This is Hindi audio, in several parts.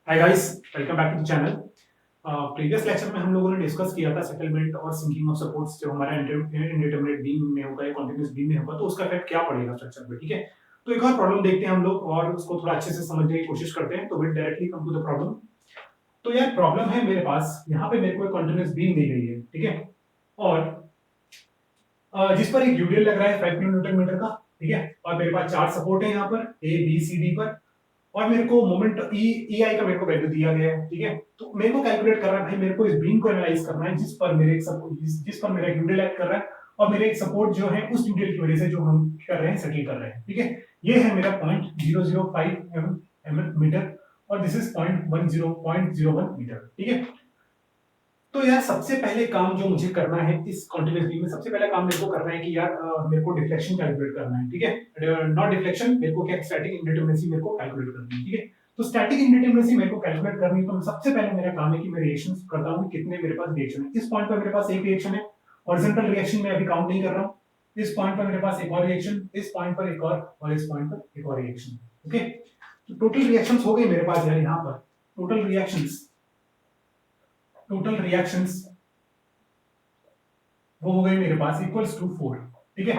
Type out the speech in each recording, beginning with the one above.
Hi guys, welcome back to the channel. Previous lecture में हम लोगों ने डिस्कस किया था सेटलमेंट और सिंकिंग ऑफ सपोर्ट्स जो हमारा इंडिटरमिनेट बीम में होगा या कॉन्टिन्यूअस बीम में होगा तो उसका इफेक्ट क्या पड़ेगा स्ट्रक्चर पे। ठीक है, तो एक और प्रॉब्लम देखते हैं हम लोग और उसको थोड़ा अच्छे से समझने की कोशिश करते हैं। तो will directly come to the problem. तो यार प्रॉब्लम है मेरे पास, यहाँ पे मेरे को एक कॉन्टिन्यूअस बीम दी गई है, ठीक है, और जिस पर एक यूडीएल लग रहा है 5 न्यूटन मीटर का, ठीक है, और मेरे पास चार सपोर्ट है यहाँ पर ए बी सी डी पर, और मेरे को मोमेंट ई आई का मेरे को वैल्यू दिया गया है। ठीक है, तो मेरे को कैलकुलेट करना है भाई, मेरे को इस बीम को एनालाइज करना है जिस पर मेरे एक सपोर्ट जिस पर मेरा यूडीएल एक्ट कर रहा है और मेरे एक सपोर्ट जो है उस यूडीएल की वजह से जो हम कर रहे हैं सेटल कर रहे हैं। ठीक है, ये है मेरा पॉइंट 005 मीटर और दिस इज पॉइंट 1 मीटर। ठीक है, तो यार सबसे पहले काम जो मुझे करना है इस कॉन्टिन्यूअस बीम में, सबसे पहला काम मेरे को करना है कि यार मेरे को डिफ्लेक्शन कैलकुलेट करना है। ठीक है, नॉट डिफ्लेक्शन, मेरे को क्या स्टैटिक इंडिटरमिनेसी मेरे को कैलकुलेट करनी है। ठीक है, तो स्टैटिक इंडिटरमिनेसी मेरे को कैलकुलेट करनी है, तो सबसे पहले मेरा काम है कि मैं रिएक्शंस करता हूं, कितने मेरे पास रिएक्शन है। इस पॉइंट पर मेरे पास एक रिएक्शन है, हॉरिजॉन्टल रिएक्शन में अभी काउंट नहीं कर रहा हूं। इस पॉइंट पर मेरे पास एक और रिएक्शन, इस पॉइंट पर एक और इस पॉइंट पर एक और रिएक्शन। ओके, तो टोटल रिएक्शंस हो गई मेरे पास यार, यहां पर टोटल रिएक्शंस वो हो गई मेरे पास इक्वल्स टू 4। ठीक है,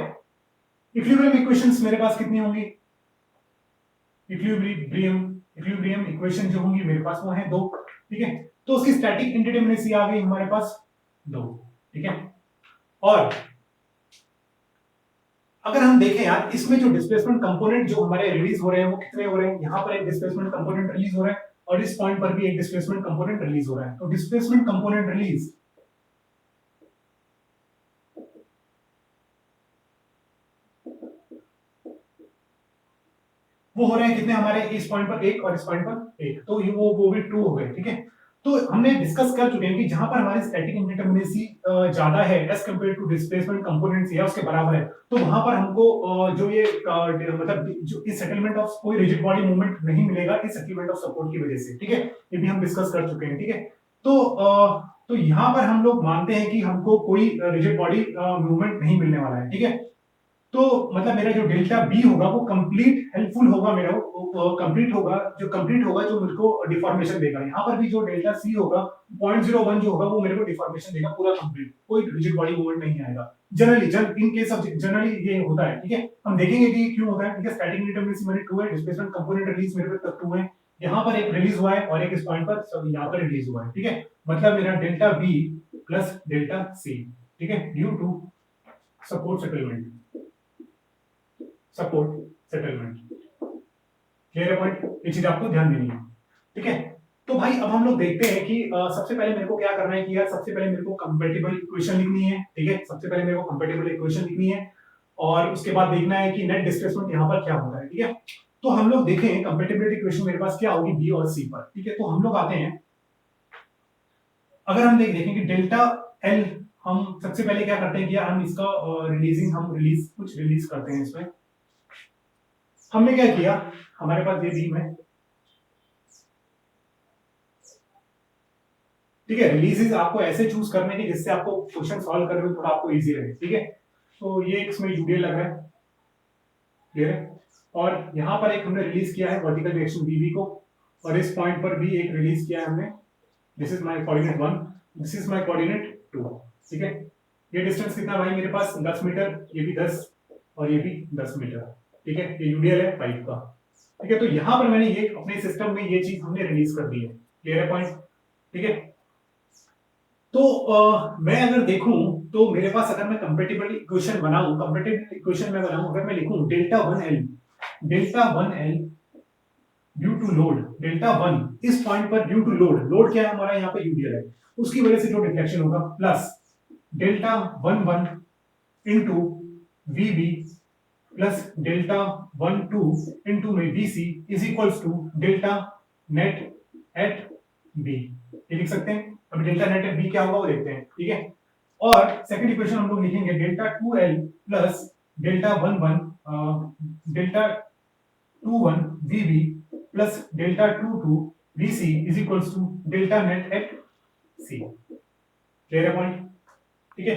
इक्विलिब्रियम इक्वेशंस मेरे पास कितनी होंगी, इक्विलिब्रियम इक्विलिब्रियम इक्वेशन जो होंगी मेरे पास वो है 2। ठीक है, तो उसकी स्टैटिक इंडिटरमिनेसी आ गई हमारे पास 2। ठीक है, और अगर हम देखें यार इसमें जो डिस्प्लेसमेंट कंपोनेंट जो हमारे रिलीज हो रहे हैं वो कितने हो रहे हैं, यहां पर एक डिस्प्लेसमेंट कंपोनेंट रिलीज हो रहा है और इस पॉइंट पर भी एक डिस्प्लेसमेंट कंपोनेंट रिलीज हो रहा है। तो डिस्प्लेसमेंट कंपोनेंट रिलीज वो हो रहे हैं कितने हमारे, इस पॉइंट पर एक और इस पॉइंट पर एक, तो ये वो भी 2 हो गए। ठीक है, तो हमने डिस्कस कर चुके हैं कि जहां पर हमारी स्टैटिक इंडिटरमिनेसी ज्यादा है as compare to displacement components या उसके बराबर है, तो वहां पर हमको जो ये मतलब जो इस सेटलमेंट ऑफ कोई रिजिड बॉडी मूवमेंट नहीं मिलेगा इस सेटलमेंट ऑफ सपोर्ट की वजह से। ठीक है, ये भी हम डिस्कस कर चुके हैं। ठीक है, तो यहां पर हम लोग मानते हैं कि हमको कोई रिजिड बॉडी मूवमेंट नहीं मिलने वाला है। ठीक है, तो मतलब मेरा जो डेल्टा बी होगा वो कंप्लीट हेल्पफुल होगा, मेरा कंप्लीट होगा जो मेरे को डिफॉर्मेशन देगा। यहाँ पर भी जो डेल्टा सी होगा 0.01 जो होगा वो मेरे को डिफॉर्मेशन देगा पूरा कंप्लीट, कोई रिजिड बॉडी मूवमेंट नहीं आएगा। Generally in case of generally ये होता है। ठीक है, हम देखेंगे कि क्यों होता है। ठीक है, स्टैटिक इंडिटरमिनेसी मेरे 2 है, डिस्प्लेसमेंट कंपोनेंट रिलीज मेरे पे 2 है, यहाँ पर एक रिलीज हुआ है और एक इस पॉइंट पर यहाँ पर रिलीज हुआ है। ठीक है, मतलब मेरा delta B plus delta C, ठीक है, due to support settlement clear है पॉइंट, ये चीज आपको ध्यान देनी है। ठीक है, तो भाई अब हम लोग देखते हैं कि सबसे पहले मेरे को क्या करना है कि यार सबसे पहले मेरे को कंपैटिबल इक्वेशन लिखनी है। ठीक है, सबसे पहले मेरे को कंपैटिबल इक्वेशन लिखनी है और उसके बाद देखना है कि नेट डिस्प्लेसमेंट यहाँ पर क्या होता है। ठीक है, तो हम लोग देखें कंपैटिबिलिटी इक्वेशन मेरे पास क्या होगी बी और सी पर। ठीक है, तो हम लोग आते हैं, अगर हम देखें कि डेल्टा एल, हम सबसे पहले क्या करते हैं कि यार हम इसका रिलीज करते हैं। इसमें हमने क्या किया, हमारे पास ये बीम है, ठीक है, रिलीजेस आपको ऐसे चूज करने की जिससे आपको क्वेश्चन सॉल्व करने में थोड़ा आपको इजी रहे। ठीक है, तो ये इसमें यूडीएल लग रहा है, क्लियर है, और यहां पर एक हमने रिलीज किया है वर्टिकल डायरेक्शन बीबी को और इस पॉइंट पर भी एक रिलीज किया है हमने, this is my coordinate 1, this is my coordinate 2। ठीक है, ये डिस्टेंस कितना भाई मेरे पास 10 मीटर, ये भी 10 और ये भी 10 मीटर। ठीक है, ये यूडीएल है पाइप का। ठीक है, तो यहां पर मैंने ये अपने सिस्टम में ये चीज हमने रिलीज कर दी है, क्लियर है पॉइंट। ठीक है, तो मैं अगर देखूं तो मेरे पास अगर मैं कंपैटिबल इक्वेशन बनाऊं, अगर मैं लिखूं delta 1 L due to load, delta 1 इस पॉइंट पर ड्यू टू लोड क्या है हमारा यहाँ पे यूडीएल है, उसकी वजह से जो डिफ्लेक्शन होगा, plus delta 1 1 into VB plus delta 1 2 into में VC is equals to delta net at B, ये लिख सकते हैं। अभी डेल्टा नेट एट बी क्या होगा वो देखते हैं। ठीक है, और सेकंड इक्वेशन हम लोग लिखेंगे delta 2 L plus delta 1 1 VB plus delta 2 2 VC is equals to delta net at C, clear है पॉइंट। ठीक है,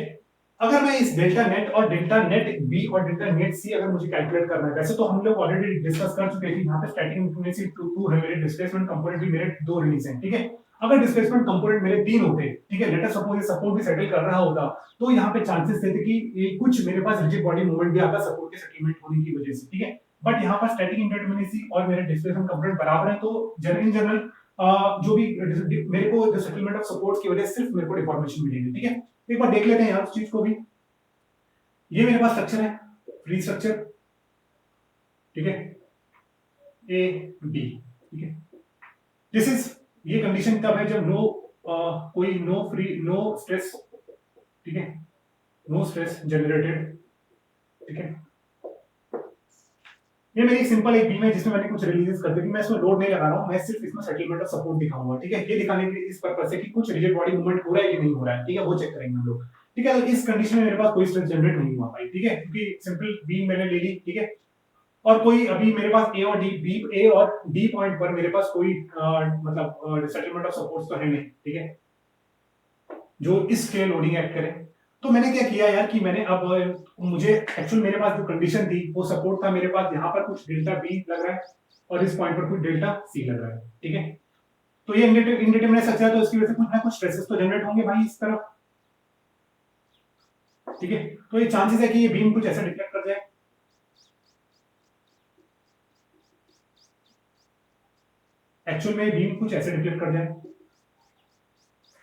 अगर मैं इस डेल्टा नेट और डेल्टा नेट बी और डेल्टा नेट सी अगर मुझे कैलकुलेट करना है, वैसे तो हम लोग ऑलरेडी डिस्कस कर चुके हैं यहाँ पे स्टैटिक इंफिनिटी टू है, मेरे डिस्प्लेसमेंट कंपोनेंट भी मेरे दो रिलीज हैं, ठीक है। अगर डिस्प्लेसमेंट कंपोनेंट मेरे तीन होते, ठीक है, लेट अस सपोज ये सपोर्ट भी सेटल कर रहा होता, तो यहाँ पे चांसेस थे कि ये कुछ मेरे पास रिजिड बॉडी मूवमेंट भी आता सपोर्ट के सेटलमेंट होने की वजह से, ठीक है। बट यहाँ पर स्टैटिक इंडिटरमिनेसी और मेरे डिस्प्लेसमेंट कंपोनेंट बराबर है, तो जनरल जो भी मेरे को जो सेटलमेंट ऑफ सपोर्ट की वजह से सिर्फ मेरे को डिफॉर्मेशन मिलेगी, ठीक है। एक बार देख लेते हैं यार उस चीज को भी। ये मेरे पास स्ट्रक्चर है, फ्री स्ट्रक्चर, ठीक है, ए बी, ठीक है। दिस इज, ये कंडीशन तब है जब कोई नो स्ट्रेस, ठीक है, नो स्ट्रेस जनरेटेड, ठीक है। ये मेरी सिंपल एक बीम है जिसमें मैंने कुछ रिलीजेस कर दी, मैं इसमें लोड नहीं लगा रहा हूं, मैं सिर्फ इसमें सेटलमेंट ऑफ सपोर्ट दिखाऊंगा, ठीक है। ये दिखाने के इस पर्पस से कि कुछ रिजिड बॉडी मूवमेंट हो रहा है कि नहीं हो रहा है, ठीक है, वो चेक करेंगे हम लोग, ठीक है। तो इस कंडीशन में मेरे पास कोई स्ट्रेस जनरेट नहीं हुआ भाई, ठीक है, क्योंकि सिंपल बीम मैंने ले ली, ठीक है। और कोई अभी मेरे पास ए और डी पॉइंट पर मेरे पास कोई मतलब सेटलमेंट ऑफ सपोर्ट्स तो है नहीं, ठीक है, जो इस स्केल लोडिंग एक्ट करे। तो मैंने क्या किया यार कि मैंने अब मुझे एक्चुअल मेरे पास जो कंडीशन थी वो सपोर्ट था मेरे पास, यहाँ पर कुछ डेल्टा बी लग रहा है और इस पॉइंट पर कुछ डेल्टा सी लग रहा है, ठीक है। तो ये इंडिटरमिनेट स्ट्रक्चर है, तो इसकी वजह से कुछ ना कुछ स्ट्रेसेस तो जनरेट होंगे भाई इस तरफ, ठीक है। तो ये चांसेस है कि ये बीम कुछ ऐसा डिफ्लेक्ट कर जाए, एक्चुअल में बीम कुछ ऐसे डिफ्लेक्ट कर जाए,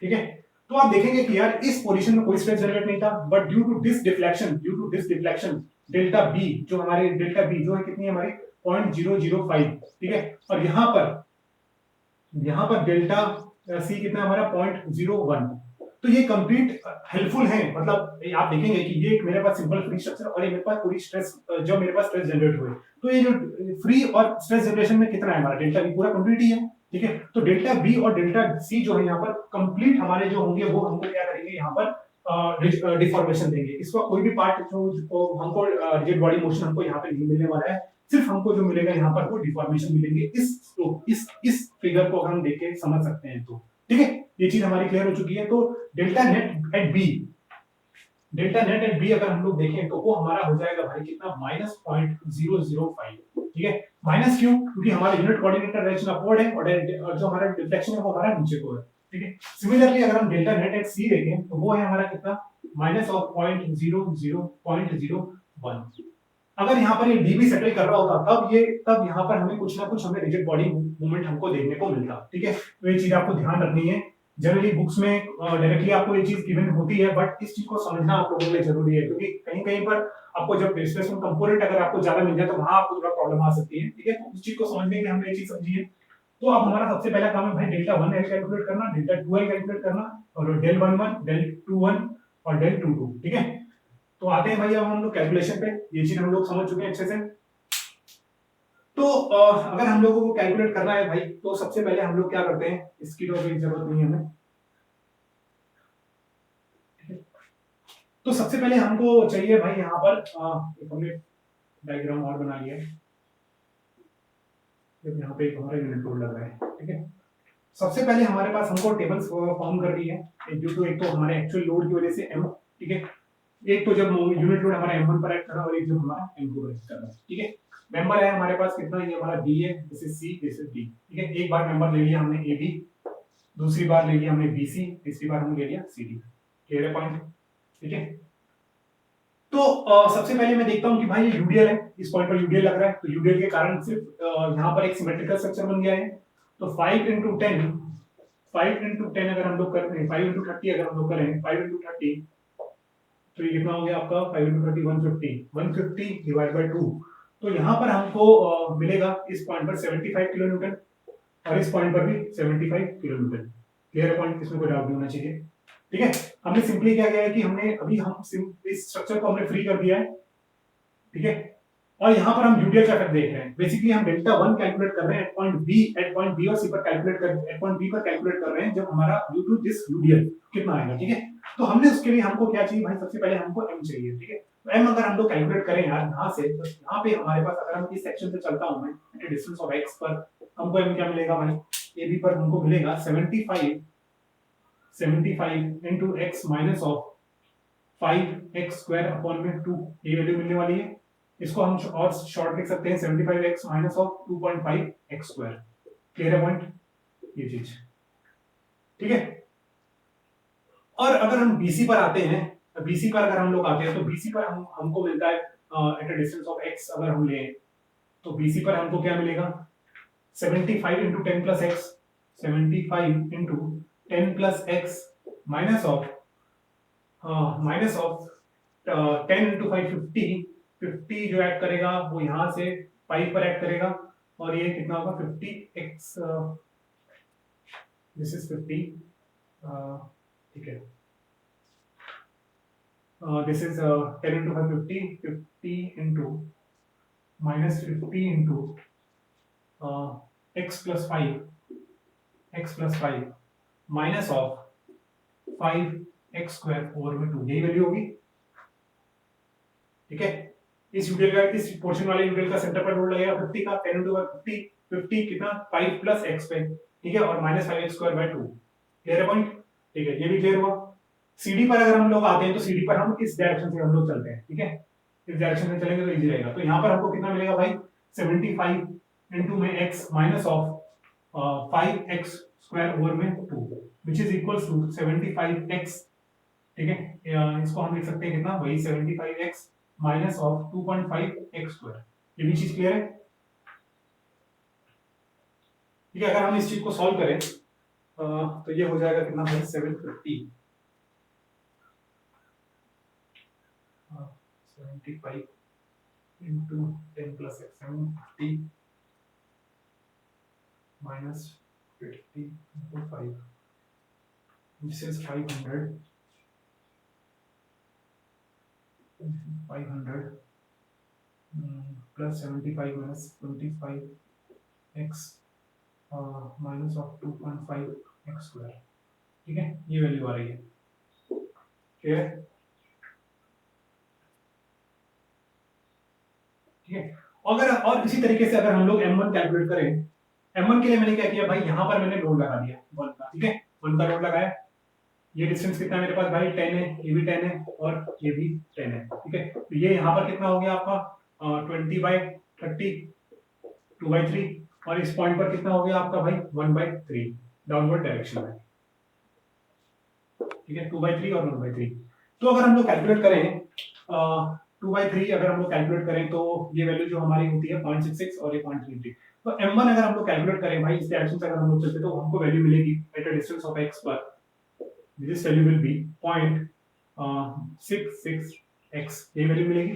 ठीक है। तो आप देखेंगे कि यार इस पोजीशन में कोई स्ट्रेस जनरेट नहीं था, but due to this deflection delta B जो हमारे डेल्टा बी जो है कितनी है हमारी 0.005, ठीक है। और यहाँ पर डेल्टा सी कितना हमारा 0.01, तो ये कंप्लीट हेल्पफुल है, मतलब आप देखेंगे कि ये मेरे पास सिंपल फ्री स्ट्रक्चर और ये मेरे पास पूरी स्ट्रेस, जब मेरे पास स्ट्रेस जनरेट हुए, तो ये जो फ्री और स्ट्रेस जनरेशन में कितना है हमारा डेल्टा बी पूरा कंप्लीट ही है, ठीक है। तो डेल्टा बी और डेल्टा सी जो है यहाँ पर कंप्लीट हमारे जो होंगे वो हमको क्या करेंगे यहाँ पर डिफॉर्मेशन देंगे, इसका कोई भी पार्ट जो हमको रिजिड बॉडी मोशन हमको यहाँ पे नहीं मिलने वाला है, सिर्फ हमको जो मिलेगा यहाँ पर वो डिफॉर्मेशन मिलेंगे। इस फिगर को हम देख के समझ सकते हैं, तो ठीक है, ये चीज हमारी क्लियर हो चुकी है। तो डेल्टा नेट एट बी अगर हम लोग देखें तो वो हमारा हो जाएगा भाई कितना -0.005, ठीक है। माइनस क्यों? क्योंकि हमारा यूनिट कोऑर्डिनेट डायरेक्शन अपवर्ड है और जो हमारा डिफ्लेक्शन है वो हमारा नीचे को है, ठीक है। सिमिलरली अगर हम डेल्टा नेट एट सी देखें तो वो है हमारा कितना -0.001। अगर यहाँ पर ये डी भी सेटल कर रहा होता तब यहाँ पर हमें कुछ ना कुछ हमें रिजिड बॉडी मूवमेंट हमको देखने को मिलता, ठीक है। तो ये चीज आपको ध्यान रखनी है। जनरली बुक्स में डायरेक्टली आपको ये चीज गिवन होती है, बट इस चीज को समझना आप लोगों के लिए जरूरी है, क्योंकि कहीं कहीं पर आपको जब डिस्प्लेसमेंट कंपोनेंट अगर आपको ज्यादा मिल जाए तो वहां आपको थोड़ा प्रॉब्लम आ सकती है, ठीक है। तो उस चीज को समझने के लिए हमने ये चीज समझी है। तो अब हमारा सबसे पहला काम है भाई डेल्टा 1 एल कैलकुलेट करना, डेल्टा 2 एल कैलकुलेट करना, और डेल 1 डेल 2 1 और डेल 2 2, ठीक है। तो आते हैं भाई अब हम लोग कैलकुलेशन पे, ये चीज हम लोग समझ चुके हैं अच्छे से। तो अगर हम लोगों को कैलकुलेट करना है भाई तो सबसे पहले हम लोग क्या करते हैं, इसकी तो कोई जरूरत नहीं है हमें। तो सबसे पहले हमको चाहिए भाई यहाँ पर एक हमने डायग्राम और बना लिया है, यहाँ पे एक हमारा यूनिट लोड लग रहा है, ठीक है। सबसे पहले हमारे पास हमको टेबल्स फॉर्म कर दी है, ड्यू टू एक तो हमारे एक्चुअल लोड की वजह से m, ठीक है। एक तो जब यूनिट लोड हमारा m1 पर एक्ट कर रहा है और एक जो हमारा m2 पर एक्ट कर रहा है, ठीक है। मेंबर है हमारे पास कितना, ये हमारा b है, this is c, this is d, ठीक है। एक बार मेंबर ले लिया हमने ab, दूसरी बार ले लिया हमने bc, तीसरी बार हमने ले लिया cd, क्लियर है पॉइंट, ठीक है। तो सबसे पहले मैं देखता हूं कि भाई ये यूडीएल है, इस पॉइंट पर यूडीएल लग रहा है, तो यूडीएल के कारण सिर्फ यहाँ पर एक सिमेट्रिकल स्ट्रक्चर बन गया है। तो 5 into 10 अगर हम लोग करते हैं, 5 into 30 अगर हम लोग करें, 5 into 30 तो ये कितना हो गया आपका 5 into 30 150 डिवाइड बाय 2। तो यहाँ पर हमको मिलेगा इस पॉइंट पर 75 किलो न्यूटन और इस पॉइंट पर भी 75 किलो न्यूटन, क्लियर पॉइंट, इसमें कोई डाउट नहीं होना चाहिए, ठीक है। हमने सिंपली क्या किया है कि हमने अभी हम इस स्ट्रक्चर को हमने फ्री कर दिया है, ठीक है। और यहाँ पर हम यूडीएल का इफेक्ट देख रहे हैं, बेसिकली हम डेल्टा 1 कैलकुलेट कर रहे हैं एट पॉइंट बी और सी पर कैलकुलेट कर रहे हैं जब हमारा ड्यू टू दिस यूडीएल कितना आएगा, ठीक है। तो हमने उसके लिए हमको क्या चाहिए भाई, सबसे पहले हमको m चाहिए, ठीक है। तो m अगर हम लोग कैलकुलेट करें यार यहाँ से, तो यहाँ पे हमारे पास अगर हम इस सेक्शन से चलता हूँ मैं एट डिस्टेंस ऑफ x पर, हमको m क्या मिलेगा भाई, ab पर हमको मिलेगा 75 into x minus of 5x² upon में 2 ये वैल्यू मिलने वाली है। इसको हम और शॉर्ट लिख सकते हैं 75x minus of 2.5x²। Clear है पॉइंट ये चीज, ठीक है। और अगर हम BC पर आते हैं, BC पर अगर हम लोग आते हैं तो BC पर हमको मिलता है at a distance of x अगर हम लें तो BC पर हमको क्या मिलेगा 75 into 10 plus x 75 into 10 plus x minus of 10 into 5 50 जो ऐड करेगा वो यहाँ से 5 पर ऐड करेगा और ये कितना होगा 50x दिस इज 50 ठीक है this is 10 into 5 50 into minus 50 into x plus 5 minus of 5x² over में 2 यही वैल्यू होगी, ठीक है। इस यूटेल का इस पोर्शन वाले यूटेल का सेंटर पर लोड लगेगा 50 का 10 into 50 कितना 5 plus x पे, ठीक है, और minus 5x² by 2। क्लियर है पॉइंट, ठीक है, ये भी क्लियर हुआ। CD पर अगर हम लोग आते हैं तो CD पर हम इस डायरेक्शन से हम लोग चलते हैं, ठीक है, इस डायरेक्शन में चलेंगे तो इजी रहेगा। तो यहाँ पर हमको कितना मिलेगा भाई 75 into में x minus of 5x² over में 2 which is equals to 75x, ठीक है। इसको हम लिख सकते हैं कितना वही 75x माइनस ऑफ 2.5x²। ये भी चीज क्लियर है, ठीक है। अगर हम इस चीज को सॉल्व करें तो ये हो जाएगा कितना भाई 750 75 into 10 plus x 750 minus 50 into 5 this is 500 plus 75 minus 25x minus of 2.5x², ठीक है, ये वैल्यू आ रही है, ठीक है, ठीक है। अगर और इसी तरीके से अगर हम लोग m1 कैलकुलेट करें, m1 के लिए मैंने क्या किया भाई यहाँ पर मैंने लोड लगा दिया 1 का, ठीक है, 1 का लोड लगाया। ये डिस्टेंस कितना है मेरे पास भाई 10 है, ये भी 10 है और ये भी 10 है, ठीक है। तो ये यहाँ पर कितना हो गया आपका 20/30 2/3 और इस पॉइंट पर कितना हो गया आपका भाई 1/3 डाउनवर्ड डायरेक्शन में, ठीक है, 2/3 और 1/3। तो अगर हम लोग कैलकुलेट करें 2/3 अगर हम लोग कैलकुलेट करें तो ये वैल्यू जो हमारी होती है 0.66 और ये 0.33। तो m1 अगर हम लोग कैलकुलेट करें भाई इस डायरेक्शन से अगर हम लोग चलते तो हमको वैल्यू मिलेगी at a distance of x पर this value will be 0.66x ये वैल्यू मिलेगी,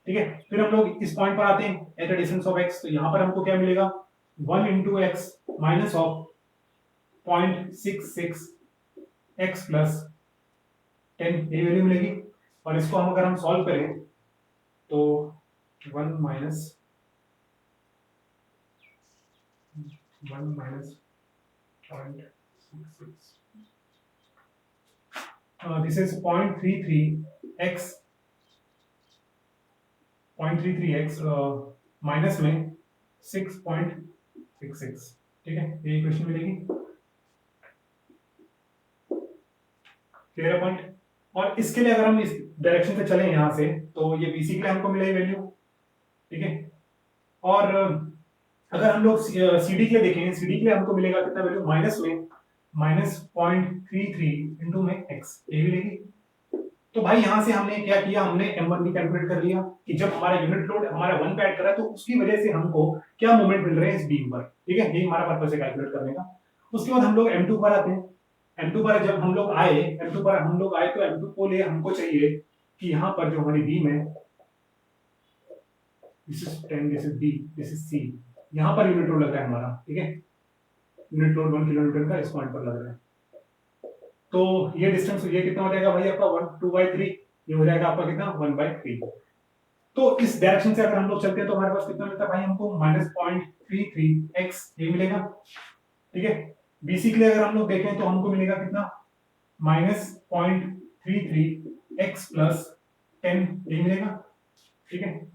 ठीक है। फिर हम लोग इस पॉइंट पर आते हैं at a distance of x, तो यहाँ पर हमको क्या मिलेगा 1 into x minus of 0.66x plus 10 ये वैल्यू मिलेगी। और इसको हम अगर हम सॉल्व करें तो 1 minus 0.66 this is 0.33x minus में 6.66, ठीक है, ये इक्वेशन मिलेगी, क्लियर पॉइंट। और इसके लिए अगर हम इस डायरेक्शन से चलें यहाँ से तो ये BC के लिए हमको मिलेगी वैल्यू, ठीक है। और अगर हम लोग CD के लिए देखें, CD के लिए हमको मिलेगा कितना वैल्यू माइनस में -0.33 इंटू में x ये मिलेगी। तो भाई यहाँ से हमने क्या किया, हमने m1 भी कैलकुलेट कर लिया कि जब हमारा यूनिट लोड हमारा 1 पे ऐड कर रहा है तो उसकी वजह से हमको क्या मोमेंट मिल रहे हैं इस बीम पर, ठीक है, यही हमारा पर्पस है कैलकुलेट करने का। उसके बाद हम लोग m2 पर आते हैं। m2 पर जब हम लोग आए m2 पर हम लोग आए तो m2 को लिए हमको चाहिए कि यहाँ पर जो हमारी बीम है this is 10 this is b this is c, यहाँ पर यूनिट लोड लग रहा है हमारा, ठीक है, यूनिट लोड 1 किलोमीटर का इस पॉइंट पर लग रहा है। तो ये डिस्टेंस ये कितना हो जाएगा भाई आपका 2/3, ये हो जाएगा आपका कितना 1/3। तो इस डायरेक्शन से अगर हम लोग चलते हैं तो हमारे पास कितना मिलता है भाई हमको -0.33x ये मिलेगा, ठीक है। BC के लिए अगर हम लोग देखें तो हमको मिलेगा कितना -0.33x प्लस 10 ये मिलेगा, ठीक है।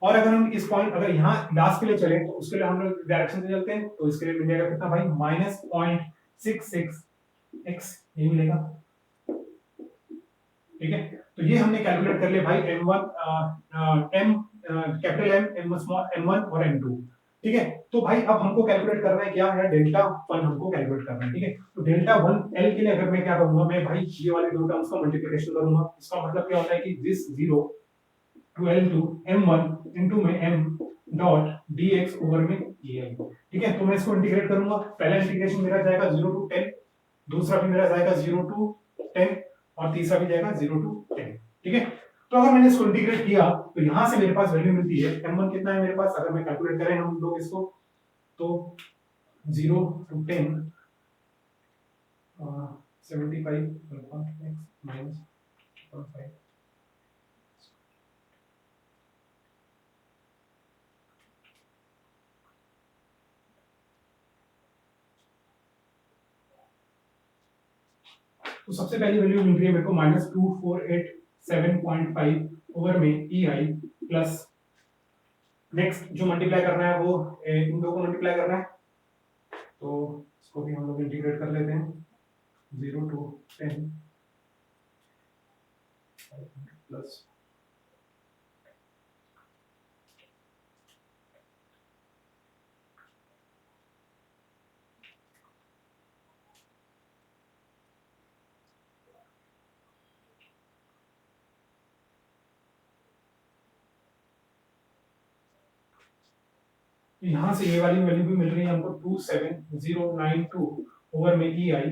और अगर हम इस पॉइंट अगर यहाँ लास्ट के लिए चले तो उसके लिए हम लोग डायरेक्शन से चलते हैं तो इसके लिए मिल जाएगा कितना भाई -0.66x ये मिलेगा, ठीक है। तो ये हमने कैलकुलेट कर लिया भाई M1 M capital M M1 और M2, ठीक है। तो भाई अब हमको कैलकुलेट करना है क्या है, डेल्टा वन हमको कैलकुलेट करना है, ठीक है। तो डेल्टा वन एल के लिए अगर मैं क्या करूंगा, मैं भाई ये वाले दो टर्म्स का मल्टीप्लिकेशन करूंगा। इसका मतलब क्या होता है कि this 0 to L to M1 into में M डॉट dx ओवर में dl, ठीक है। तो मैं इसको इंटीग्रेट करूंगा। पहला इंटीग्रेशन मेरा जाएगा 0 टू 10, दूसरा भी मेरा जाएगा 0 टू 10 और तीसरा भी जाएगा 0 टू 10, ठीक है। तो अगर मैंने इसको इंटीग्रेट किया तो यहां से मेरे पास वैल्यू मिलती है m1 कितना है मेरे पास, अगर मैं कैलकुलेट करें हम लोग इसको, तो 0 टू 10 75 अल्फा x माइनस 1.5, तो सबसे पहली वैल्यू मिल रही है मेरे को -2487.5 ओवर में ई आई प्लस नेक्स्ट जो मल्टीप्लाई करना है वो इन दो को मल्टीप्लाई करना है, तो इसको भी हम लोग इंटीग्रेट कर लेते हैं। 0 टू 10 प्लस यहाँ से ये वाली वैल्यू भी मिल रही है हमको 27092 ओवर में ई आई,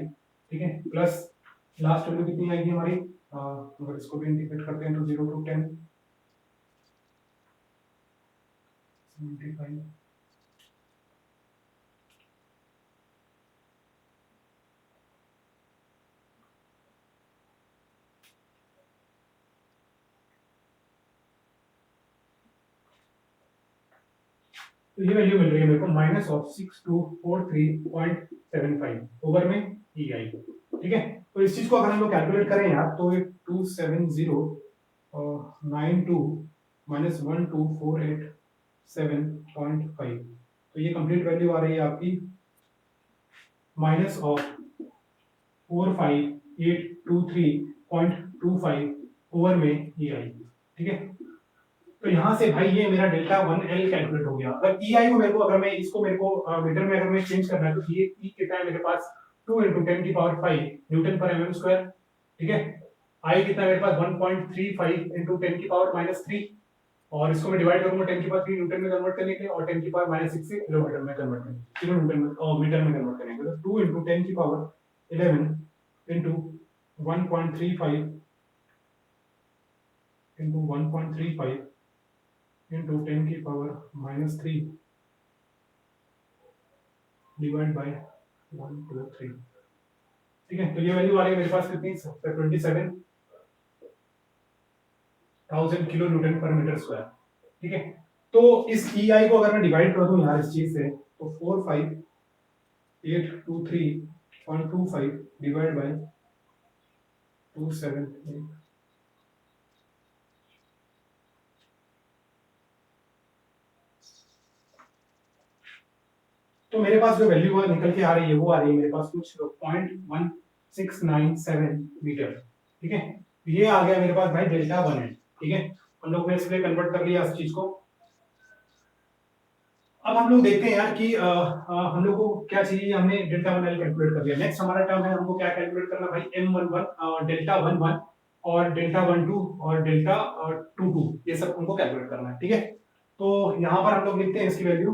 ठीक है, प्लस लास्ट वैल्यू कितनी आएगी हमारी, अगर इसको भी इंटीग्रेट करते हैं तो 0 टू 10 75, तो ये वैल्यू मिल रही है मेरे को -6243.75 ओवर में ई आई, ठीक है। तो इस चीज को अगर हम लोग कैलकुलेट करें यार, तो ये 27092 माइनस 12487.5, तो ये कंप्लीट वैल्यू आ रही है आपकी माइनस ऑफ 45823.25 ओवर में ई आई, ठीक है। तो यहाँ से भाई ये मेरा डेल्टा वन एल कैलकुलेट हो गया। अगर ई आई को मेरे को, अगर मैं इसको मेरे को मीटर में अगर मैं चेंज करना है, तो ये ई कितना है मेरे पास 2 इंटू 10 की पावर 5 न्यूटन पर एम एम स्क्वायर, ठीक है। आई कितना है मेरे पास 1.35 इंटू 10 की पावर माइनस 3, और इसको मैं डिवाइड करूंगा 10 की पावर 3 न्यूटन में कन्वर्ट करने के लिए, और 10 की पावर माइनस 6 से किलोमीटर में कन्वर्ट करने के लिए, किलोमीटर में और मीटर में कन्वर्ट करने के लिए। तो 2 इंटू 10 की पावर 11 इंटू 1.35 इंटू 1.35 इंटू 10 की पावर माइनस 3 डिवाइड बाय 123, ठीक है। तो ये वैल्यू आ रही है मेरे पास कितनी, 27,000 किलो न्यूटन पर मीटर स्क्वायर, ठीक है। तो इस ई आई को अगर मैं डिवाइड कर दूं यार इस चीज से, तो 45823.25 डिवाइड बाय 278, तो मेरे पास जो वैल्यू निकल के आ रही है वो आ रही है मेरे पास कुछ 0.1697 मीटर, ठीक है। ये आ गया मेरे पास भाई डेल्टा वन है, ठीक है। हम लोग ने इसलिए कन्वर्ट कर लिया इस चीज को। अब हम लोग देखते हैं यार कि हम लोग को क्या चाहिए, हमने डेल्टा वन एल कैलकुलेट कर लिया। नेक्स्ट हमारा टर्म है, हमको क्या कैलकुलेट करना भाई, M one one delta one one और डेल्टा वन टू और डेल्टा टू टू, ये सब हमको कैलकुलेट करना है, ठीक है। तो यहाँ पर हम लोग लिखते हैं इसकी वैल्यू,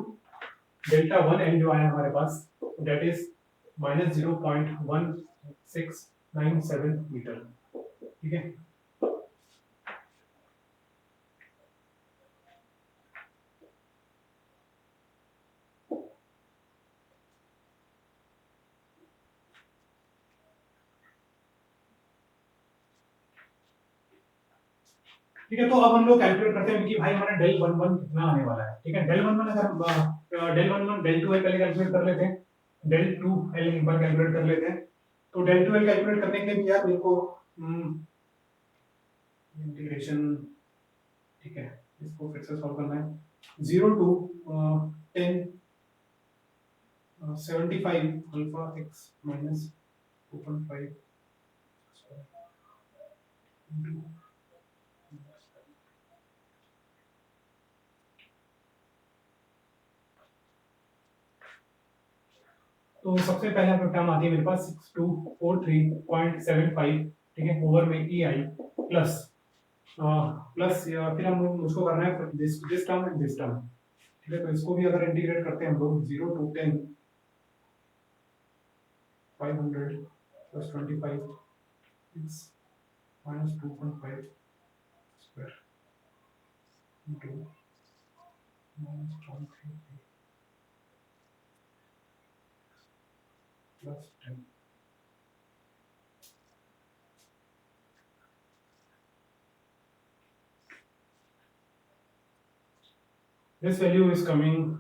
डेल्टा वन एल जो आया हमारे पास दैट इज -0.1697 मीटर, ठीक है। ठीक है, तो अब हम लोग कैलकुलेट करते हैं कि भाई हमारा डेल वन वन कितना आने वाला है, ठीक है। डेल वन वन अगर del one one del two L पहले कैलकुलेट कर लेते हैं, डेल टू एल एक बार कैलकुलेट कर लेते हैं। तो डेल टू एल कैलकुलेट करने के लिए भी यार मेरे को इंटीग्रेशन, ठीक है, इसको फिर से सॉल्व करना है। 0 टू 10 75 अल्फा x माइनस 2.5 तो सबसे पहला टर्म आती है मेरे पास 6243.75, ठीक है, ओवर में ई आई प्लस प्लस फिर हम उसको करना है this term and this term, ठीक है। तो इसको भी अगर इंटीग्रेट करते हैं हम लोग 0 to 10 500 plus 25 is minus 2.5 square into minus 0.33 plus 10. This value is coming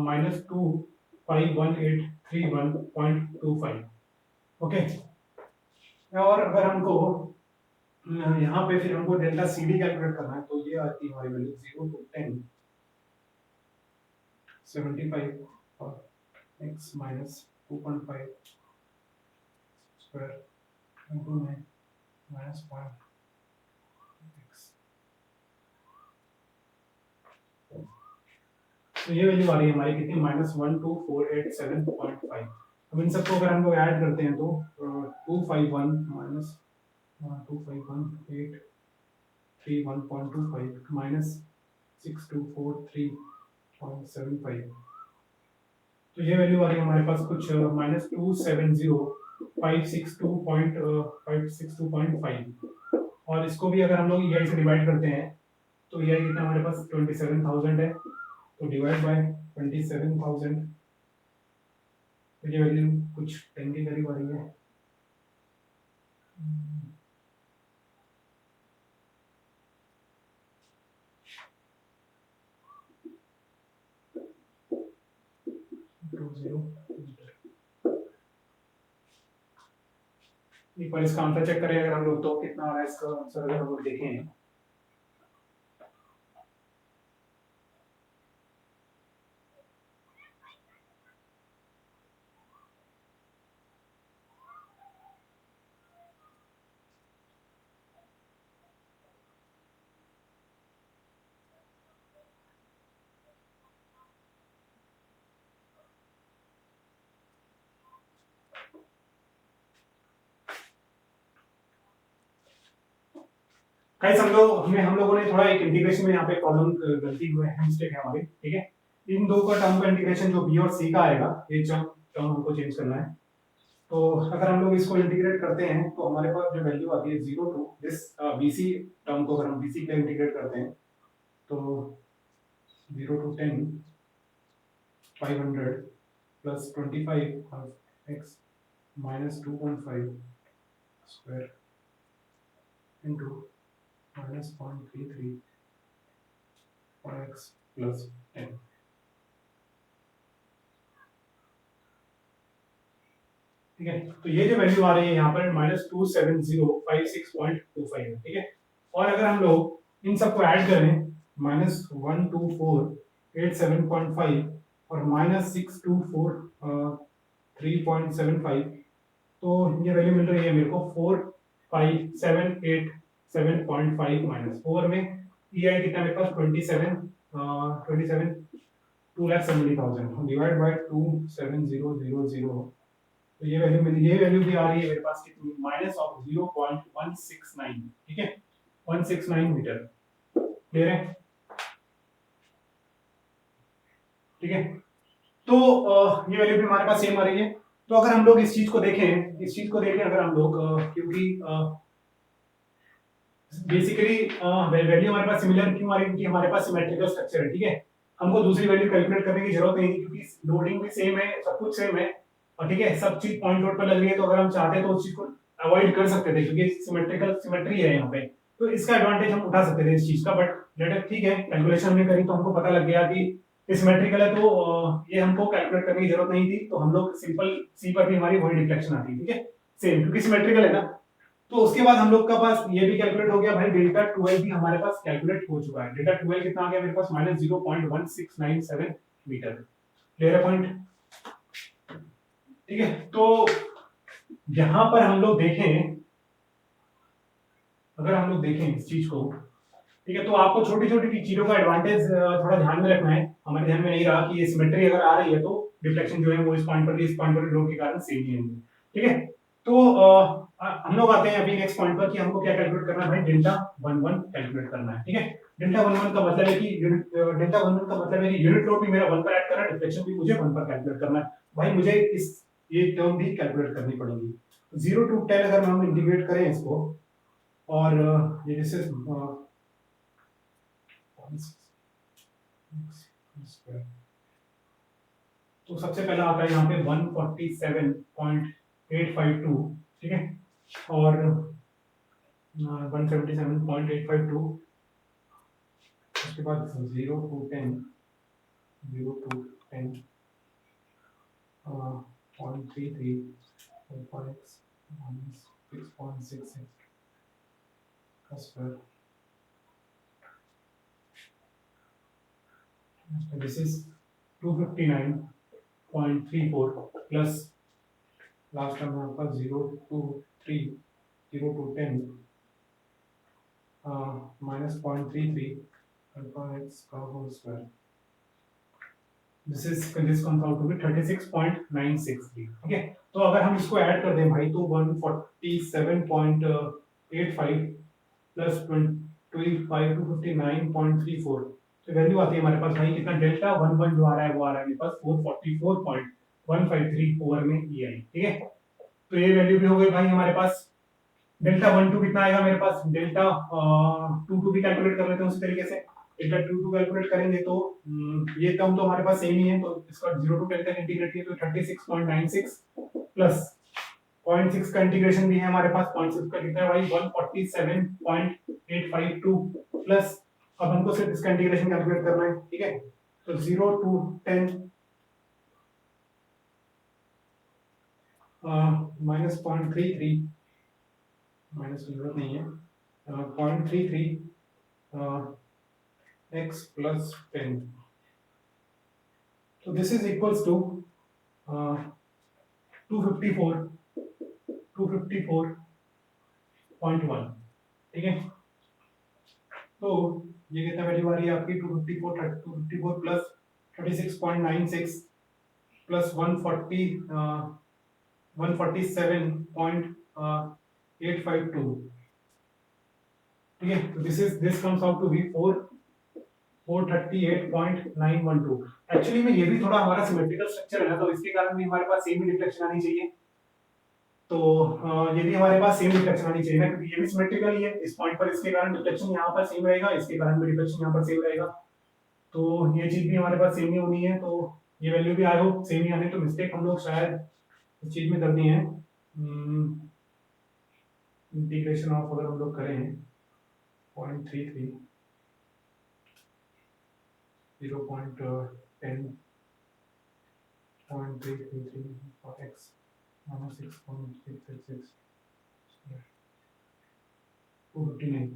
minus 2,51831.25. Okay, और अगर हमको यहाँ पे फिर हमको डेल्टा सी डी कैलकुलेट करना है, तो ये आती है हमारी वैल्यू 0 to 10 75 और x minus 2.5 square into minus 0.x। तो ये वैल्यू आ रही है हमारी कितनी, -12487.5। अब इन सबको अगर हम लोग ऐड करते हैं तो 251 minus 251,831.25 minus 6243.75, तो ये वैल्यू आ रही है हमारे पास कुछ -270,562.5, और इसको भी अगर हम लोग EI से डिवाइड करते हैं तो EI कितना हमारे पास 27,000 है, तो डिवाइड बाय 27,000, तो ये वैल्यू कुछ 10 के करीब आ रही है। एक बार इसका आंसर चेक करें अगर हम लोग, तो कितना आ रहा है इसका आंसर अगर हम लोग देखें। गाइस हम लोगों ने थोड़ा एक इंटीग्रेशन में यहाँ पे प्रॉब्लम गलती हुई है, मिस्टेक है हमारी, ठीक है। इन दो का टर्म का इंटीग्रेशन जो b और c का आएगा, ये टर्म हमको चेंज करना है। तो अगर हम लोग इसको इंटीग्रेट करते हैं तो हमारे पास जो वैल्यू आती है 0 टू दिस bc टर्म को अगर हम bc पे इंटीग्रेट करते हैं तो 0 to 10 500 plus 25 of x minus 2.5 square into minus 0.33 for x plus 10। ठीक है, तो ये जो वैल्यू आ रही है यहाँ पर -27056.25 है, ठीक है। और अगर हम लोग इन सबको ऐड करें -12487.5 और -6243.75, तो ये वैल्यू मिल रही है मेरे को 45787.5 माइनस 4 में EI कितना मेरे पास 2,70,000 डिवाइड बाय 27000, तो ये वैल्यू मिली, ये वैल्यू भी आ रही है मेरे पास कितनी, माइनस ऑफ 0.169, ठीक है, 169 मीटर। क्लियर है, ठीक है। तो ये वैल्यू भी हमारे पास सेम आ रही है। तो अगर हम लोग इस चीज को देखें, अगर हम लोग क्योंकि बेसिकली वैल्यू हमारे पास सिमिलर क्यों आ रही है, क्योंकि हमारे पास सिमेट्रिकल स्ट्रक्चर है, ठीक है। हमको दूसरी वैल्यू कैलकुलेट करने की जरूरत नहीं है, क्योंकि लोडिंग भी सेम है, सब कुछ सेम है, और ठीक है, सब चीज पॉइंट लोड पर लग रही है। तो अगर हम चाहते हैं तो उस चीज को अवॉइड कर सकते थे, क्योंकि सिमेट्री है यहाँ पे, तो इसका एडवांटेज हम उठा सकते थे इस चीज का। बट लेट ठीक है, कैलकुलेशन हमने करी तो हमको पता लग गया कि सिमेट्रिकल है, तो ये हमको कैलकुलेट करने की जरूरत नहीं थी। तो हम लोग सिंपल सी पर भी हमारी वही डिफ्लेक्शन आती है, ठीक है, सेम, क्योंकि सिमेट्रिकल है ना। तो उसके बाद हम लोग का पास ये भी कैलकुलेट हो गया भाई, डेल्टा 12 भी हमारे पास कैलकुलेट हो चुका है। डेल्टा 12 कितना आ गया मेरे पास, -0.1697 मीटर। क्लियर है पॉइंट, ठीक है। तो यहां पर हम लोग देखें अगर हम लोग देखें इस चीज को, ठीक है, तो आपको छोटी छोटी चीजों का एडवांटेज थोड़ा ध्यान में रखना है। हमारे ध्यान में नहीं रहा कि ये सिमेट्री अगर आ रही है तो डिफ्लेक्शन जो है वो इस पॉइंट पर भी इस पॉइंट पर भी लोड के कारण सेम ही होंगे, ठीक है। तो हम लोग आते हैं अभी नेक्स्ट पॉइंट पर कि हमको क्या कैलकुलेट करना है भाई, डेल्टा 11 कैलकुलेट करना है, ठीक है। डेल्टा 11 का मतलब है कि डेल्टा 11 का मतलब है कि यूनिट लोड भी मेरा 1 पर ऐड करना है, डिफ्लेक्शन भी मुझे 1 पर कैलकुलेट करना है। भाई मुझे इस ये टर्म भी कैलकुलेट करनी पड़ेगी। 0 to 10 अगर हम इंटीग्रेट करें इसको, और ये जैसे तो सबसे पहला आता है यहाँ पे 147.852, ठीक है, और 177.852, उसके बाद 0 to 10 0.33 4x minus 6.66 का square, this is 259.34 plus last term आपका 0 to 3 0 to 10 minus 0.33 alpha x का whole square, this comes out to be 36.963, ठीक है। तो अगर हम इसको ऐड कर दें भाई तो 147.85 प्लस 25 to 59.34, तो वैल्यू आती है हमारे पास भाई कितना, डेल्टा 11 जो आ रहा है वो आ रहा है मेरे पास 444.153 ओवर में EI, ठीक है। तो ये वैल्यू भी हो गई भाई हमारे पास। डेल्टा 12 कितना आएगा मेरे पास, डेल्टा 22 भी कैलकुलेट कर लेते हैं उसी तरीके से। डेल्टा 22 कैलकुलेट करेंगे तो ये टर्म तो हमारे पास सेम ही है, तो इसका 0 to 10 तक इंटीग्रेट किया तो 36.96 प्लस 0.6 का इंटीग्रेशन भी है हमारे पास, 0.6 का कितना है भाई 147.852 प्लस, अब हमको सिर्फ इसका इंटीग्रेशन कैलकुलेट करना है, ठीक है। तो 0 to 10 माइनस 0.33, माइनस की जरूरत नहीं है, 0.33 x plus 10, so this is equals to 254.1, ठीक है। तो ये कितना वैल्यू आ रही है आपकी 254 प्लस 36.96 प्लस 147.852, ठीक है। तो this comes out to be 438.912। Actually में ये भी थोड़ा हमारा सिमेट्रिकल स्ट्रक्चर है ना, तो इसके कारण भी हमारे पास सेम ही रिफ्लेक्शन आनी चाहिए। तो ये भी हमारे पास सेम रिफ्लेक्शन आनी चाहिए ना, क्योंकि ये भी सिमेट्रिकल ही है इस पॉइंट पर, इसके कारण रिफ्लेक्शन यहाँ पर सेम रहेगा, इसके कारण भी रिफ्लेक्शन यहाँ पर सेम रहेगा। तो ये चीज भी हमारे पास सेम ही होनी है, तो ये वैल्यू भी आई होप सेम ही आने। तो मिस्टेक हम लोग शायद इस चीज में करनी है, इंटीग्रेशन ऑफ अगर हम लोग करें 0.33 0.10 0.333 for x minus 6.666 259।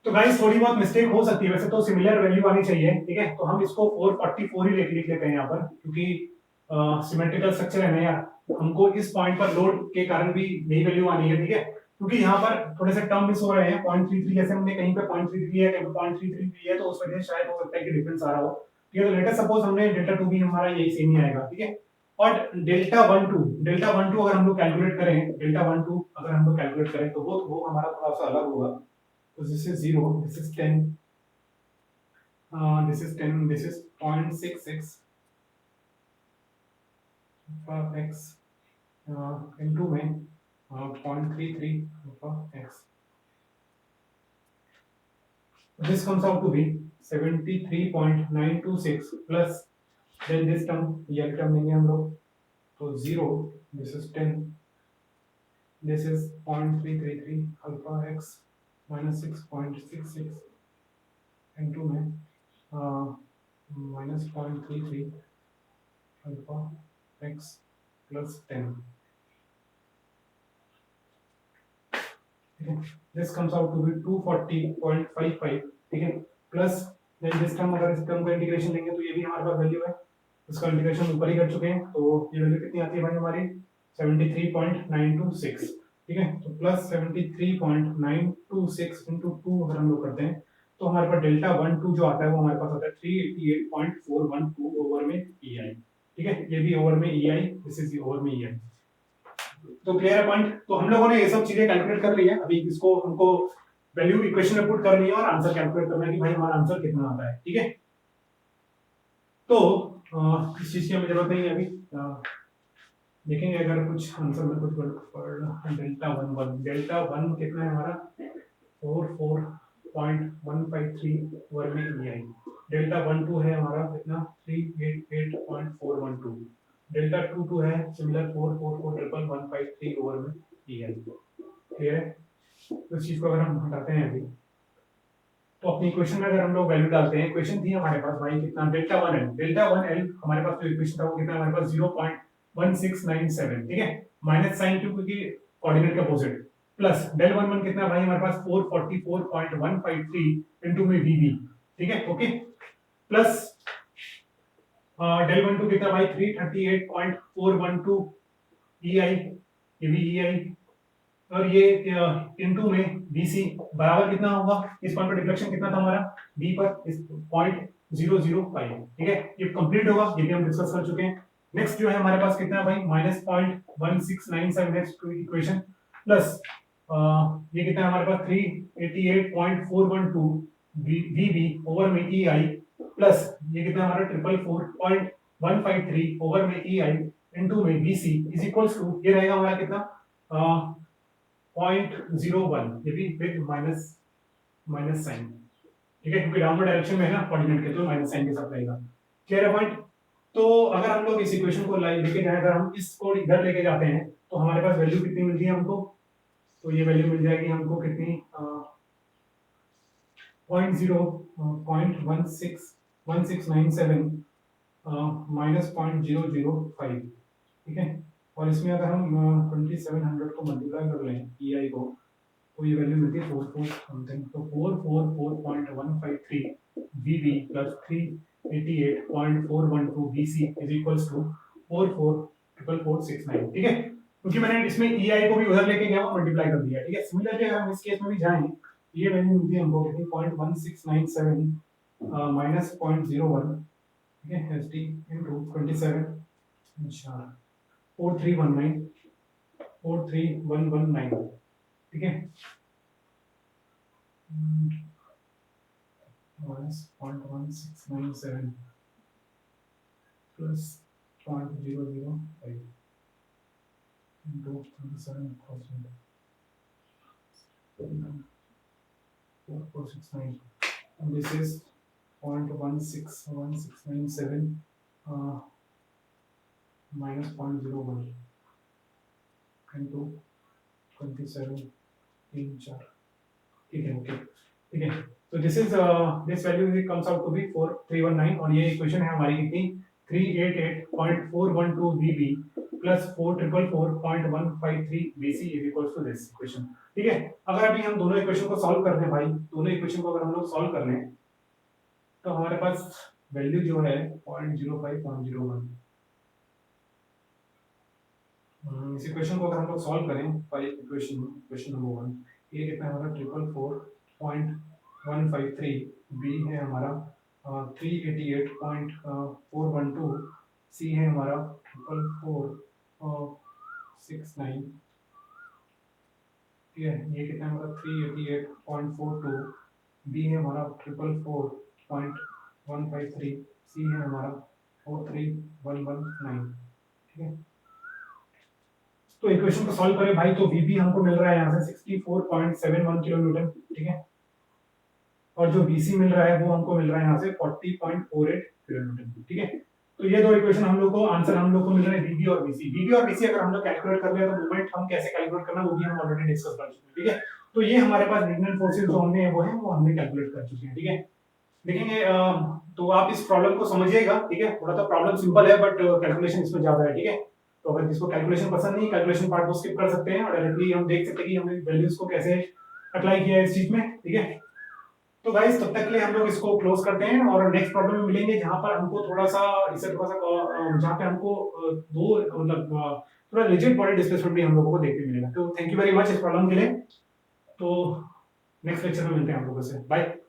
तो गाइस थोड़ी बहुत मिस्टेक हो सकती है, वैसे तो सिमिलर वैल्यू आनी चाहिए, ठीक है। तो हम इसको 444 ही लिख लेते हैं यहाँ पर, क्योंकि सिमेट्रिकल स्ट्रक्चर है ना यार, हमको इस पॉइंट पर लोड के कारण भी यही वैल्यू आनी है, ठीक है। क्योंकि यहाँ पर थोड़े से टर्म मिस हो रहे हैं, 0.33 जैसे हमने कहीं पे 0.33 है, कहीं पे 0.33 है, तो उस वजह से शायद हो सकता है कि डिफरेंस आ रहा हो, ठीक है। तो लेट अस सपोज हमने डेल्टा 2 भी हमारा यही सेम ही आएगा, ठीक है। और डेल्टा 12 अगर हम लोग कैलकुलेट करें, डेल्टा 12 अगर हम लोग कैलकुलेट करें तो वो हमारा थोड़ा सा अलग होगा। So this is 0, this is 10, this is 10, this is 0.66 for x into में 0.33 for x. This comes out to be 73.926 plus then this term, ये term लेंगे हम लोग, तो 0, this is 10, this is 0.333 alpha x minus 6.66 into में minus 0.33 alpha x plus 10, this comes out to be 240.55, ठीक है। प्लस देन दिस टर्म, अगर इस टर्म का इंटीग्रेशन लेंगे तो ये भी हमारे पास वैल्यू है, उसका इंटीग्रेशन ऊपर ही कर चुके हैं, तो ये वैल्यू कितनी आती है भाई हमारी 73.926, ठीक है। तो प्लस 73.926 इंटू 2 अगर हम लोग करते हैं तो हमारे पास डेल्टा 1 2 जो आता है वो हमारे पास आता है 388.412 ओवर में ई आई। ठीक है, ये भी ओवर में ई आई, दिस इज ओवर में ई आई। तो क्लियर है पॉइंट। तो हम लोगों ने ये सब चीजें कैलकुलेट कर ली है। अभी इसको हमको वैल्यू इक्वेशन में पुट करनी है और आंसर कैलकुलेट करना है कि भाई हमारा आंसर कितना आता है। ठीक है, तो इस चीज की हमें जरूरत नहीं है अभी। देखेंगे अगर कुछ आंसर में कुछ डेल्टा वन कितना है हमारा 44.153 ओवर में ई आई। डेल्टा 1 2 है हमारा कितना 388.412। डेल्टा 2 2 है सिमिलर 444,153 ओवर में ई आई। क्लियर है। तो इस चीज को अगर हम हटाते हैं अभी तो अपनी इक्वेशन में अगर हम लोग वैल्यू डालते हैं, इक्वेशन थी हमारे पास भाई कितना डेल्टा 1 एल हमारे पास जो इक्वेशन था वो कितना हमारे पास 0.1697। ठीक है, माइनस साइन क्योंकि कोऑर्डिनेट के अपोजिट, प्लस डेल 11 कितना भाई हमारे पास 444.153 इनटू में वीबी। ठीक है, ओके, प्लस डेल 12 कितना भाई 338.412 EI, ये भी EI, और ये इनटू में BC बराबर कितना होगा, इस पॉइंट पर डिफ्लेक्शन कितना था हमारा B पर, इस 0.005। ठीक है, ये कंप्लीट होगा, ये भी हम डिस्कस कर चुके हैं। नेक्स्ट जो है हमारे पास कितना है भाई माइनस 0.1697 नेक्स्ट इक्वेशन, प्लस ये कितना है हमारे पास 388.412 VB ओवर में EI, प्लस ये कितना हमारा 444.153 ओवर में EI इनटू में BC इज इक्वल्स टू, ये रहेगा हमारा कितना 0.01, ये भी विद माइनस साइन। ठीक है, क्योंकि डाउनवर्ड डायरेक्शन में है ना कोऑर्डिनेट के, तो माइनस साइन के साथ रहेगा। क्लियर है पॉइंट। तो अगर हम लोग इस इक्वेशन को लेके जाए, अगर हम इसको इधर लेके जाते हैं तो हमारे पास वैल्यू कितनी मिलती है हमको, तो ये वैल्यू मिल जाएगी हमको कितनी 0.1697 माइनस 0.005। ठीक है, और इसमें अगर हम 2700 को मल्टीप्लाई कर लें EI को तो ये वैल्यू मिलती है 44 समथिंग, तो 444.153 VB plus 388.412 BC is equals to 444469। ठीक है, क्योंकि मैंने इसमें EI को भी उधर लेके गया और मल्टीप्लाई कर दिया। ठीक है, सिमिलरली अगर हम इस केस में भी जाएं, ये वैल्यू मिलती है हमको कितनी 0.1697 माइनस 0.01। ठीक है, SD इनटू 27 अच्छा 43119। ठीक है, minus 0.1697 plus 0.005 into 27,000 4469, and this is 0.1697 minus 0.01 into 27 3 4। ठीक है, ओके, ठीक है। तो this is this value comes out to be 4319, और ये इक्वेशन है हमारी कितनी 388.412 VB plus 4444.153 BC is equals to this equation. ठीक है, अगर अभी हम दोनों इक्वेशन को सॉल्व कर लें भाई, दोनों इक्वेशन को अगर हम लोग सॉल्व कर लें तो हमारे पास वैल्यू जो है 0.05.01, इस इक्वेशन को अगर हम लोग सॉल्व करें बाय इक्वेशन नंबर 1, ये कितना है हमारा 444.153, बी है हमारा 388.412, सी है हमारा 4469। ठीक है, ये कितना है हमारा 388.42, बी है हमारा 444.153, सी है हमारा 43119। ठीक है, तो इक्वेशन को सॉल्व करें भाई, तो VB हमको मिल रहा है यहाँ से 64.71 किलोन्यूटन। ठीक है, और जो BC मिल रहा है वो हमको मिल रहा है यहाँ से 40.48 किलोन्यूटन। ठीक है, तो ये दो इक्वेशन हम लोग को आंसर हम लोग को मिल रहे हैं VB और BC। VB और BC अगर हम लोग कैलकुलेट कर ले तो मोमेंट हम कैसे कैलकुलेट करना वो भी हम ऑलरेडी डिस्कस कर चुके हैं। ठीक है, तो ये हमारे पास रीजनल फोर्सेस जो हमने वो हमने कैलकुलेट कर चुके हैं। ठीक है, देखेंगे तो आप इस प्रॉब्लम को समझिएगा। ठीक है, थोड़ा सा प्रॉब्लम सिंपल है बट कैलकुलेशन इसमें ज्यादा है। ठीक है, तो अगर जिसको कैलकुलेशन पसंद नहीं, कैलकुलेशन पार्ट को स्किप कर सकते हैं और डायरेक्टली हम देख सकते हैं कि हमने वैल्यूज को कैसे अप्लाई किया है इस चीज में। ठीक है, तो गाइस तब तक के लिए हम लोग इसको क्लोज करते हैं और नेक्स्ट प्रॉब्लम में मिलेंगे जहां पर हमको थोड़ा सा जहां पे हमको दो मतलब थोड़ा रिजिड बॉडी डिस्प्लेसमेंट भी हम लोगों को देखने मिलेगा। तो थैंक यू वेरी मच इस प्रॉब्लम के लिए। तो नेक्स्ट लेक्चर में मिलते हैं हम लोगों से। बाय।